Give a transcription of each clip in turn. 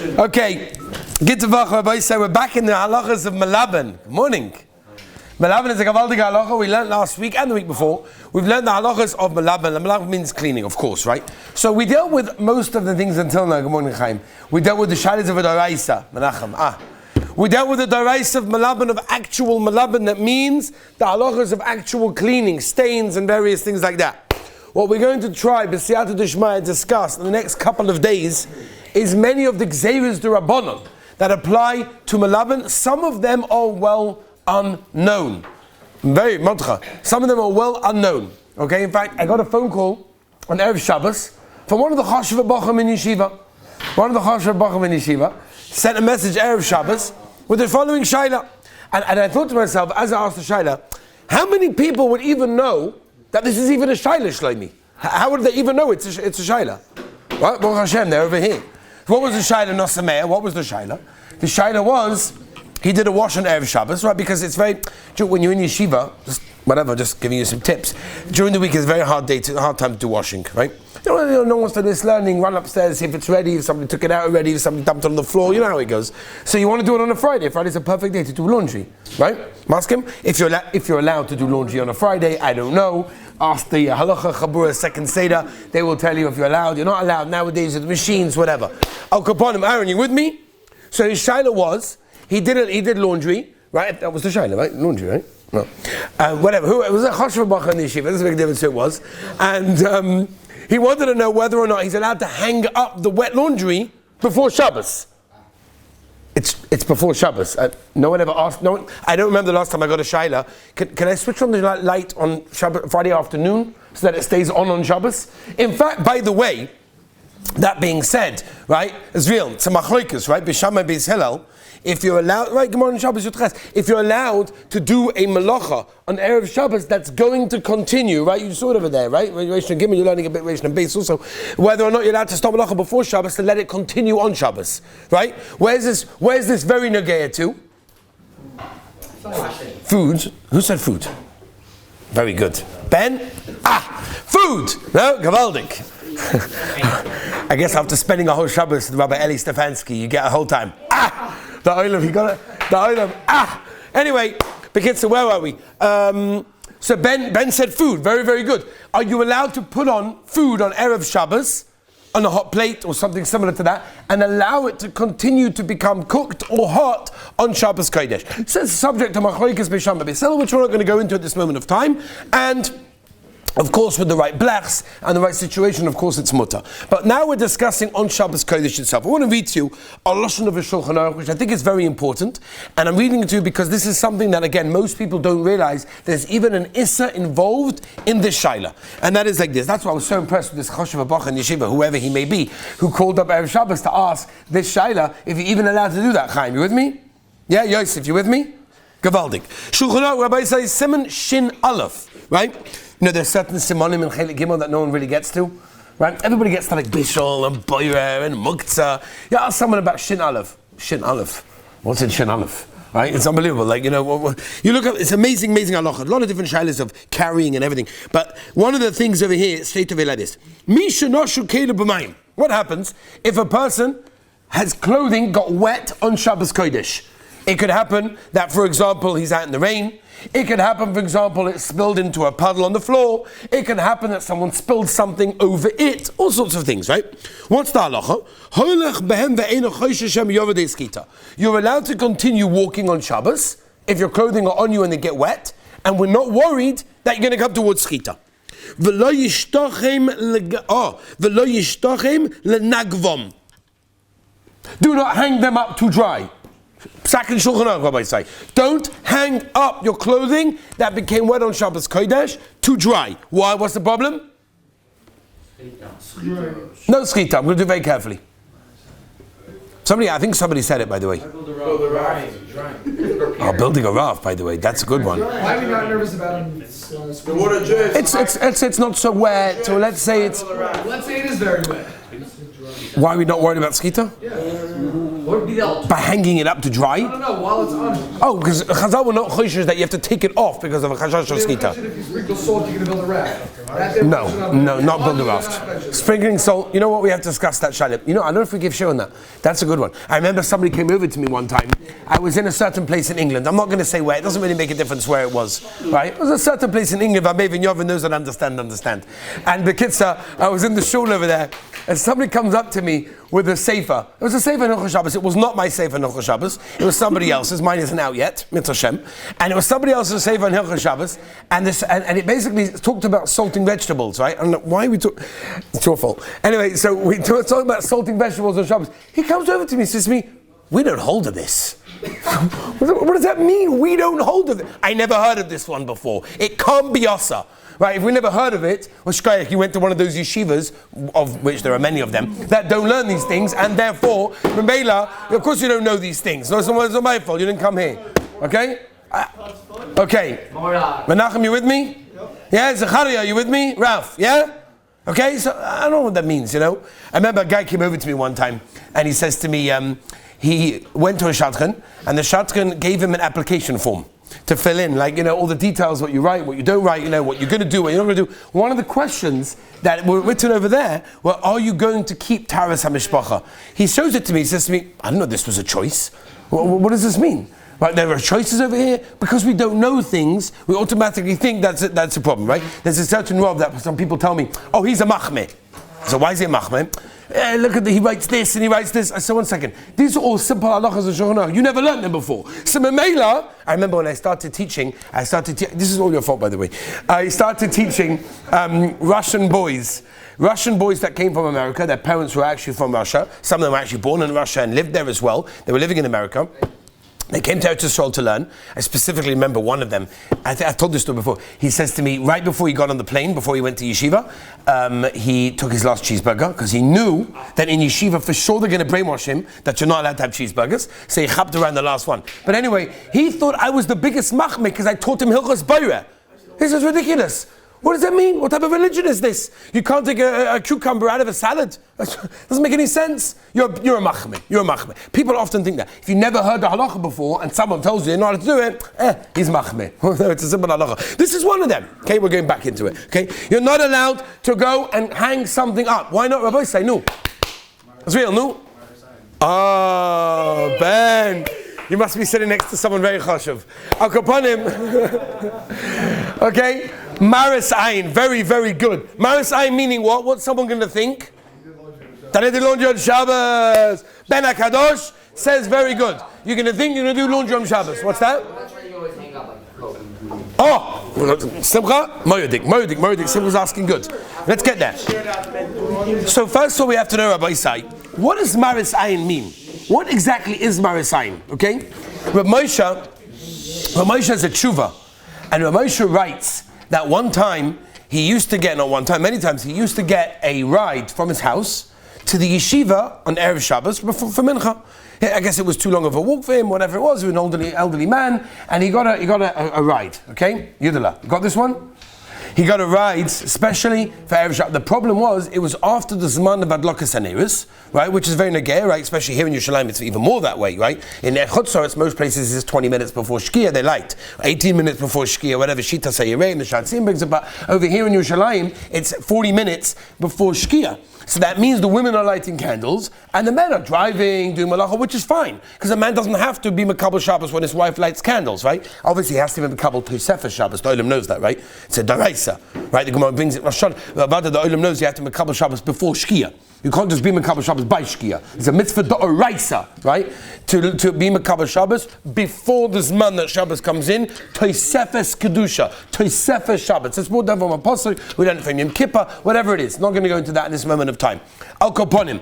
Okay, good to Rabbi. So we're back in the halachas of Melaben. Good morning. Melaben is a gavaldig halacha. We learned last week and the week before. We've learned the halachas of Melaben. Melaben means cleaning, of course, right? So we dealt with most of the things until now. Good morning, Chaim. We dealt with the shalos of a daraisa. Menachem. We dealt with the daraisa of Melaben, of actual Melaben. That means the halachas of actual cleaning, stains and various things like that. What we're going to try, b'siyata d'shmaya, discuss in the next couple of days is many of the gzeiros d'Rabbanan that apply to Melaben. Some of them are well unknown. Very matcha. Some of them are well unknown. Okay, in fact, I got a phone call on Erev Shabbos from one of the Chashuv Bacham in Yeshiva. One of the Chashuv Bacham in Yeshiva sent a message Erev Shabbos with the following shaila. And I thought to myself, as I asked the shaila, how many people would even know that this is even a shaila, Shlomi? How would they even know it's a shaila? Well, Baruch Hashem, they're over here. What was the shaila Nosameh? What was the shaila? The shaila was, he did a wash on Erev Shabbos, right? Because it's very, when you're in yeshiva, just giving you some tips. During the week is a very hard time to do washing, right? No one wants to do this learning, run upstairs, see if it's ready, if somebody took it out already, if somebody dumped it on the floor, you know how it goes. So you want to do it on a Friday. Friday's a perfect day to do laundry, right? Ask him. If you're allowed to do laundry on a Friday, I don't know. Ask the Halacha Chabura second Seder, they will tell you if you're allowed, you're not allowed, nowadays with machines, whatever. Al Kaponim, Aaron, you with me? So his shaila was, he did laundry, right? That was the shaila, right? Laundry, right? No. Whatever. It was a Chashuv Bacham in the Yeshiva, that's a big difference who it was. And he wanted to know whether or not he's allowed to hang up the wet laundry before Shabbos. It's before Shabbos. No one ever asked. No one, I don't remember the last time I got a shaila. Can I switch on the light on Shabbos, Friday afternoon so that it stays on Shabbos? In fact, by the way, that being said, right, it's real. It's a machloikus, right? B'Shamai Beis Hillel. If you're allowed, right, Gemara on Shabbos Yutches, if you're allowed to do a melacha on Erev Shabbos, that's going to continue, right? You saw it over there, right? Rishon Gimel, you're learning a bit Rishon Beis also. Whether or not you're allowed to stop melacha before Shabbos to let it continue on Shabbos, right? Where's this very negeya to? Food. Who said food? Very good. Ben? Food! No, Gavaldik. I guess after spending a whole Shabbos with Rabbi Eli Stefansky, you get a whole time. The Olam, he got it. The Olam. Anyway, so where are we? So Ben said food. Very, very good. Are you allowed to put on food on Erev Shabbos on a hot plate or something similar to that and allow it to continue to become cooked or hot on Shabbos Kodesh? So it's subject to Machlokes Beis Beis Hillel, which we're not going to go into at this moment of time. And of course, with the right blachs and the right situation, of course, it's mutter. But now we're discussing on Shabbos Kodesh itself. I want to read to you a lashon of a Shulchan Aruch, which I think is very important. And I'm reading it to you because this is something that, again, most people don't realize there's even an issa involved in this shaila. And that is like this. That's why I was so impressed with this Chashuv Bacham in Yeshiva, whoever he may be, who called up Erev Shabbos to ask this shaila if you're even allowed to do that. Chaim, you with me? Yeah, Yosef, you with me? Gavaldik. Shulchan Aruch, Rabbi says, Simon Shin Aleph, right? You know, there's certain simonim in Chelik Gimel that no one really gets to, right? Everybody gets to like Bishol and Boyer and Muktzah. Yeah, ask someone about Shin Aleph. Shin Aleph. What's in Shin Aleph? Right? It's unbelievable. Like, you know, you look at it's amazing halacha. A lot of different shilas of carrying and everything. But one of the things over here, straight away like this. What happens if a person has clothing got wet on Shabbos Kodesh? It could happen that, for example, he's out in the rain. It could happen, for example, it spilled into a puddle on the floor. It could happen that someone spilled something over it. All sorts of things, right? What's the halacha? You're allowed to continue walking on Shabbos if your clothing are on you and they get wet, and we're not worried that you're going to come towards skita. Do not hang them up to dry. Second Shulchan Aruch, Rabbi say, don't hang up your clothing that became wet on Shabbos Kodesh to dry. Why? What's the problem? No skita. I'm going to do it very carefully. I think somebody said it, by the way. Building a raft, by the way. That's a good one. Why are we not nervous about it? It's not so wet. So let's say it is very wet. Why are we not worried about skita? Yeah. By hanging it up to dry? No, while it's on. Oh, because Chazal were not choshesh that you have to take it off because of a chashash of skita. If you sprinkle salt, you're going to build a raft. No, not build a raft. Sprinkling salt, you know what, we have to discuss that, Shalip. You know, I don't know if we give share on that. That's a good one. I remember somebody came over to me one time. I was in a certain place in England. I'm not going to say where. It doesn't really make a difference where it was, right? It was a certain place in England. Maybe Yovin knows that understand. And Bekitza, I was in the shul over there, and somebody comes up to me with a sefer. It was a sefer Hilchos Shabbos. It was not my sefer Hilchos Shabbos. It was somebody else's. Mine isn't out yet, Mitzvah Hashem. And it was somebody else's sefer in Hilchos Shabbos. And it basically talked about salting vegetables, right? And why we talk? It's your fault. Anyway, so we talk about salting vegetables on Shabbos. He comes over to me and says to me, "We don't hold to this." What does that mean? We don't hold to it. I never heard of this one before. It can't be Asa. Right, if we never heard of it, well, Shkayach, you went to one of those yeshivas, of which there are many of them, that don't learn these things, and therefore, Mela, of course you don't know these things. No, it's not my fault, you didn't come here. Okay? Okay. Menachem, you with me? Yeah, Zachariah, you with me? Ralph, yeah? Okay, so I don't know what that means, you know? I remember a guy came over to me one time, and he says to me, he went to a shadchan, and the shadchan gave him an application form to fill in, like, you know, all the details, what you write, what you don't write, you know, what you're going to do, what you're not going to do. One of the questions that were written over there were, are you going to keep Taras HaMishpacha? He shows it to me, he says to me, I didn't know this was a choice. What does this mean? Right, there are choices over here. Because we don't know things, we automatically think that's a problem, right? There's a certain role that some people tell me, oh, he's a machmeh. So why is he a machmeh? Look at he writes this and he writes this. I said, one second. These are all simple halachas of Shulchan Aruch. You never learned them before. So Memela, I remember when I started teaching, this is all your fault, by the way. I started teaching Russian boys that came from America. Their parents were actually from Russia. Some of them were actually born in Russia and lived there as well. They were living in America. They came to Eretz Yisrael to learn. I specifically remember one of them. I've told this story before. He says to me, right before he got on the plane, before he went to yeshiva, he took his last cheeseburger because he knew that in yeshiva for sure they're going to brainwash him that you're not allowed to have cheeseburgers. So he chapped around the last one. But anyway, he thought I was the biggest machmeh because I taught him Hilchos Beireh. This is ridiculous. What does that mean? What type of religion is this? You can't take a cucumber out of a salad. Doesn't make any sense. You're a machmeh. You're a machmeh. People often think that. If you never heard the halacha before and someone tells you you're not allowed to do it, he's machmeh. It's a simple halacha. This is one of them. Okay, we're going back into it. Okay, you're not allowed to go and hang something up. Why not? Rabbi say no. It's real, no? Oh, Ben. You must be sitting next to someone very chashuv. Al kapanim. Okay. Maris Ayin, very, very good. Maris Ayin meaning what? What's someone going to think? That I did laundry on Shabbos. Ben HaKadosh says very good. You're going to think you're going to do laundry on Shabbos. What's that? Oh! Simcha? Moedik. Simcha's asking good. Let's get there. So first of all we have to know, Rabbi Isai, what does Maris Ayin mean? What exactly is Maris Ayin? Okay? Rav Moshe is a tshuva. And Rav Moshe writes that many times, he used to get a ride from his house to the yeshiva on Erev Shabbos for Mincha. I guess it was too long of a walk for him, whatever it was. He was an elderly man, and he got a ride. Okay, Yudala, you got this one? He got a ride, especially for Erev Shabbos. The problem was, it was after the Zman of Adlokas Haneros, right, which is very negay, right? Especially here in Yerushalayim, it's even more that way, right? In Chutzor, most places it's 20 minutes before Shkia, they light. 18 minutes before Shkia, whatever Shita Sayirei and the Shatzim brings about. Over here in Yerushalayim, it's 40 minutes before Shkia. So that means the women are lighting candles and the men are driving, doing malacha, which is fine. Because a man doesn't have to be Makabel Shabbos when his wife lights candles, right? Obviously he has to be Makabel Tosefes Shabbos. The Olam knows that, right? It's a Daraisa, right? The Gemara brings it, Rosh Hashanah. The Olam knows you have to Makabel Shabbos before Shkia. You can't just be Makabel Shabbos by Shkia. It's a mitzvah Daraisa, right? To be Makabel Shabbos before the Zman that Shabbos comes in, Tosefes Kedusha, Tosefes Shabbos. It's more than from Apostle, we learn it from Yom Kippur, whatever it is. Not going to go into that in this moment of time. Al Kaponim,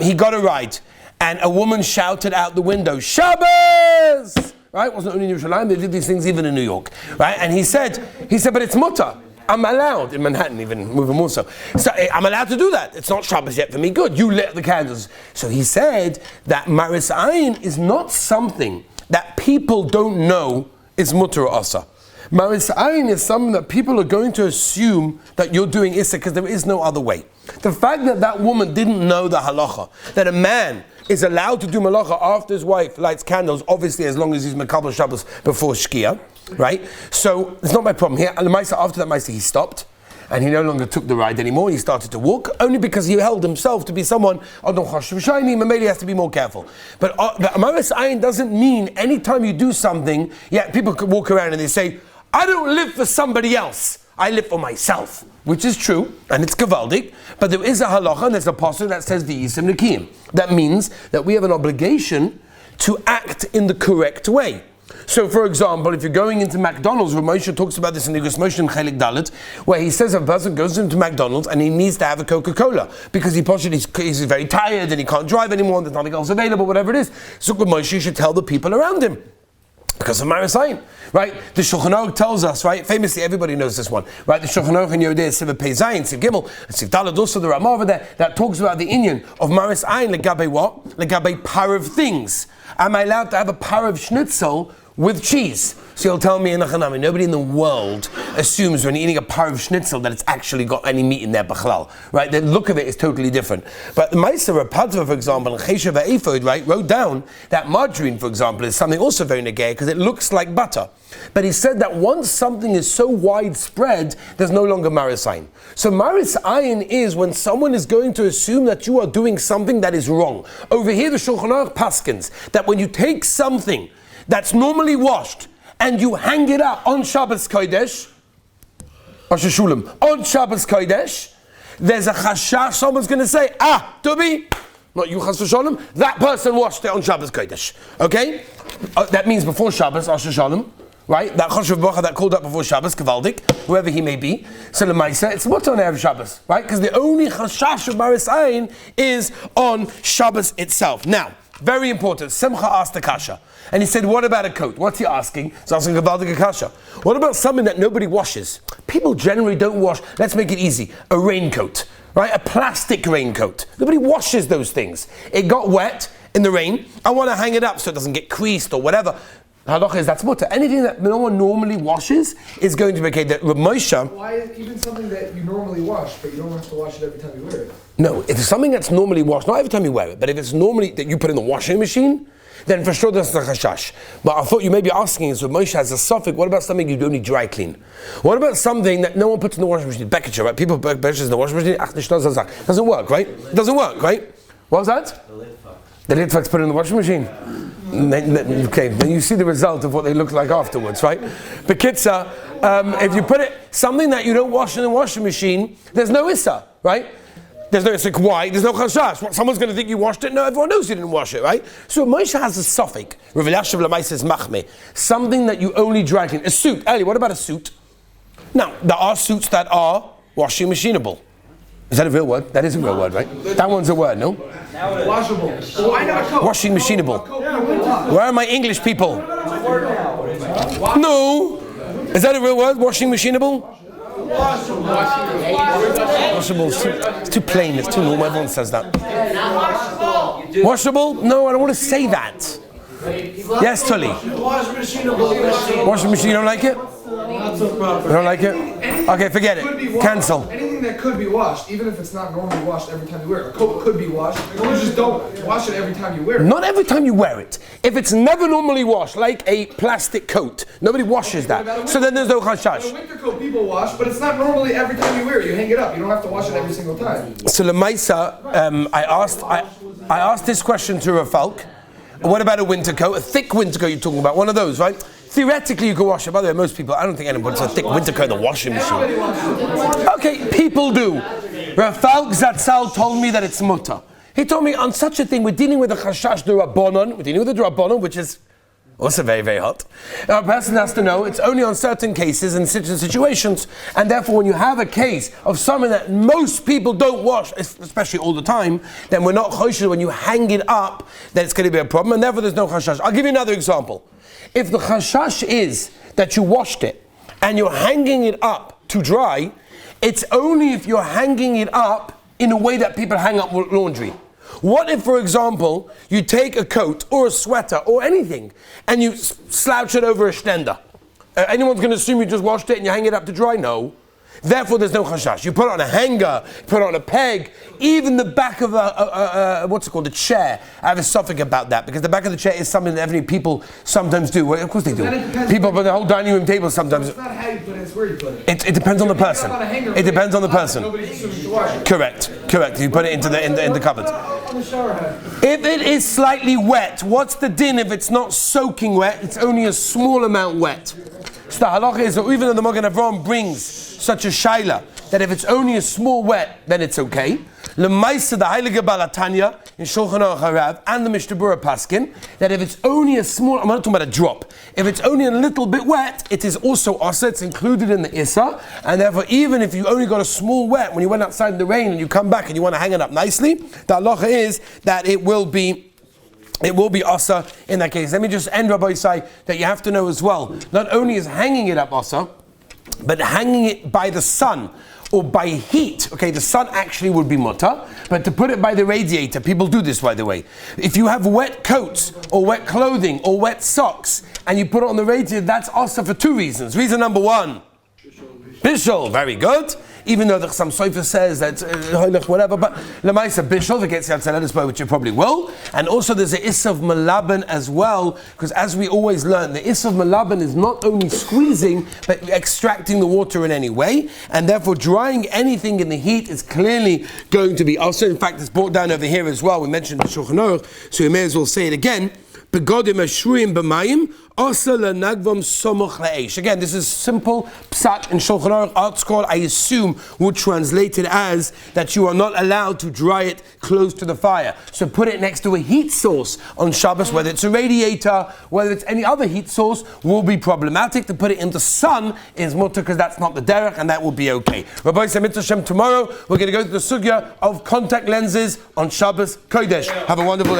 he got a ride, and a woman shouted out the window, Shabbos! Right? It wasn't only in Yerushalayim, they did these things even in New York. Right? And he said, but it's mutter. I'm allowed, in Manhattan even more so. So I'm allowed to do that. It's not Shabbos yet for me. Good, you lit the candles. So he said that Maris Ayin is not something that people don't know is mutter or asa. Maris Ayin is something that people are going to assume that you're doing Issa because there is no other way. The fact that that woman didn't know the halacha, that a man is allowed to do malacha after his wife lights candles, obviously as long as he's Makabel Shabbos before Shkia, right? So it's not my problem here. And after that Maisa he stopped. and he no longer took the ride anymore. He started to walk only because he held himself to be someone Adam Chashuv Shiny. Maybe he has to be more careful. But Amaris Ayin doesn't mean anytime you do something, people could walk around and they say, I don't live for somebody else. I live for myself, which is true, and it's gavaldik, but there is a halacha, and there's a pasuk that says v'yisim nekiyim. That means that we have an obligation to act in the correct way. So, for example, if you're going into McDonald's, where Moshe talks about this in Nigus Moshe and Chelik Dalet, where he says if a person goes into McDonald's and he needs to have a Coca-Cola because he's very tired and he can't drive anymore and there's nothing else available, whatever it is. So Moshe should tell the people around him. Because of Marasayin, right? The Shulchan Aruch tells us, right? Famously, everybody knows this one, right? The Shulchan Aruch in Yodeh, Siv Pei Zayin, Siv Gimel, and Siv Dalad, also the Ramah over there, that talks about the Inyan of Marasayin, legabe what? Legabe par of things. Am I allowed to have a par of schnitzel with cheese? So you'll tell me in the Chanami, nobody in the world assumes when you're eating a par of schnitzel that it's actually got any meat in there, b'chlal, right? The look of it is totally different. But the Meiser Rapadva, for example, and Chesha V'Ephod, right, wrote down that margarine, for example, is something also very negay because it looks like butter. But he said that once something is so widespread, there's no longer Maris Ayin. So Maris Ayin is when someone is going to assume that you are doing something that is wrong. Over here, the Shulchan Aruch paskins that when you take something that's normally washed and you hang it up on Shabbos Kodesh, on Shabbos Kodesh, there's a chashash, someone's going to say, Tubi, not you chas v'sholem, that person washed it on Shabbos Kodesh. Okay? That means before Shabbos, Asher Shalom, right? That chashav bracha that called up before Shabbos, Kavaldik, whoever he may be. So Lemaisa, it's mutter on Erev Shabbos, right? Because the only chashash of Maris Ayin is on Shabbos itself. Now, very important, Simcha asked the kasha. And he said, what about a coat? What's he asking? He's asking about the kasha. What about something that nobody washes? People generally don't wash, let's make it easy, a raincoat, right? A plastic raincoat. Nobody washes those things. It got wet in the rain. I want to hang it up so it doesn't get creased or whatever. Halacha is that's mutter. Anything that no one normally washes is going to be okay. That Moshe. Why is even something that you normally wash, but you don't have to wash it every time you wear it? No, if it's something that's normally washed, not every time you wear it, but if it's normally that you put in the washing machine, then for sure that's a chashash. But I thought you may be asking, so Moshe has a suffix, what about something you only dry clean? What about something that no one puts in the washing machine? Bekecher, right? People put Bekecher in the washing machine, doesn't work, right? It doesn't work, right? What was that? The lid fucks put in the washing machine. Okay, then you see the result of what they look like afterwards, right? Bekitza, if you put it, something that you don't wash in the washing machine, there's no issa, right? There's no issa. Why? There's no chashash. Someone's going to think you washed it. No, everyone knows you didn't wash it, right? So Moshe has a suffix. Rav Elyashiv Lamai says machme, something that you only dry clean. A suit. Ali, what about a suit? Now, there are suits that are washing machineable. Is that a real word? That is a real word, right? That one's a word, no? Washable. Why not a coat? Washing machineable. Where are my English people? No. Is that a real word? Washing machineable? Washable. It's too plain. It's too normal. Everyone says that. Washable? No, I don't want to say that. Yes, Tully. Washing machine. You don't like it? You don't like it? Okay, forget it. Cancel. Anything that could be washed, even if it's not normally washed every time you wear it. A coat could be washed. You just don't wash it every time you wear it. Not every time you wear it. If it's never normally washed, like a plastic coat, nobody washes that. So then there's no chashash. A winter coat people wash, but it's not normally every time you wear it. You hang it up. You don't have to wash it every single time. So Lemaisa, I asked this question to Rafalk. What about a winter coat? A thick winter coat you're talking about, one of those, right? Theoretically, you can wash it. By the way, most people, I don't think anyone puts a thick winter coat in the washing machine. Okay, people do. Rafalk Zatzal told me that it's mutter. He told me on such a thing, we're dealing with a chashash d'Rabbanan, we're dealing with a d'Rabbanan, which is also very, very hot. Now, a person has to know it's only on certain cases and certain situations, and therefore when you have a case of something that most people don't wash, especially all the time, then we're not choshesh when you hang it up, that it's going to be a problem, and therefore there's no chashash. I'll give you another example. If the chashash is that you washed it, and you're hanging it up to dry, it's only if you're hanging it up in a way that people hang up laundry. What if, for example, you take a coat or a sweater or anything and you slouch it over a stender? Anyone's going to assume you just washed it and you hang it up to dry? No. Therefore, there's no chashash. You put it on a hanger, put it on a peg, even the back of a chair. I have a suffix about that because the back of the chair is something that every people sometimes do. Well, of course they do. People put the whole dining room table sometimes. It's not how you put it, it's where you put it. It depends on the person. It depends on the person. Nobody's assuming to wash it. Correct. You put it into the cupboard. On the shower head. If it is slightly wet, what's the din if it's not soaking wet? It's only a small amount wet. So the halacha is that even though the Magen Avraham brings such a shaila, that if it's only a small wet, then it's okay. L'maisa, the Heilige Balatanya in Shulchan Aruch Harav and the Mishnah Berurah Paskin, that if it's only a small, I'm not talking about a drop, if it's only a little bit wet, it is also asa, it's included in the issa, and therefore even if you only got a small wet, when you went outside in the rain and you come back and you want to hang it up nicely, the halacha is that it will be asa in that case. Let me just end, Rabbi Isai, that you have to know as well, not only is hanging it up asa, but hanging it by the sun or by heat. Okay, the sun actually would be mutter, but to put it by the radiator, people do this, by the way. If you have wet coats or wet clothing or wet socks and you put it on the radiator, that's asa for two reasons. Reason number one, bishul, very good. Even though the some sofer says that whatever, but lemaisa bishul that gets you outside this boy, which you probably will. And also there's a issa of Melaben as well, because as we always learn, the issa of Melaben is not only squeezing but extracting the water in any way, and therefore drying anything in the heat is clearly going to be also. In fact, it's brought down over here as well. We mentioned the Shulchan Aruch, so we may as well say it again. Begodim ashruim b'mayim. Again, this is simple psat in Shulchan Aruch Art Scroll. I assume would translate it as that you are not allowed to dry it close to the fire. So put it next to a heat source on Shabbos, whether it's a radiator, whether it's any other heat source, will be problematic. To put it in the sun is mutter because that's not the derech, and that will be okay. Rabbi Samit Hashem, tomorrow we're going to go to the sugya of contact lenses on Shabbos Kodesh. Have a wonderful day.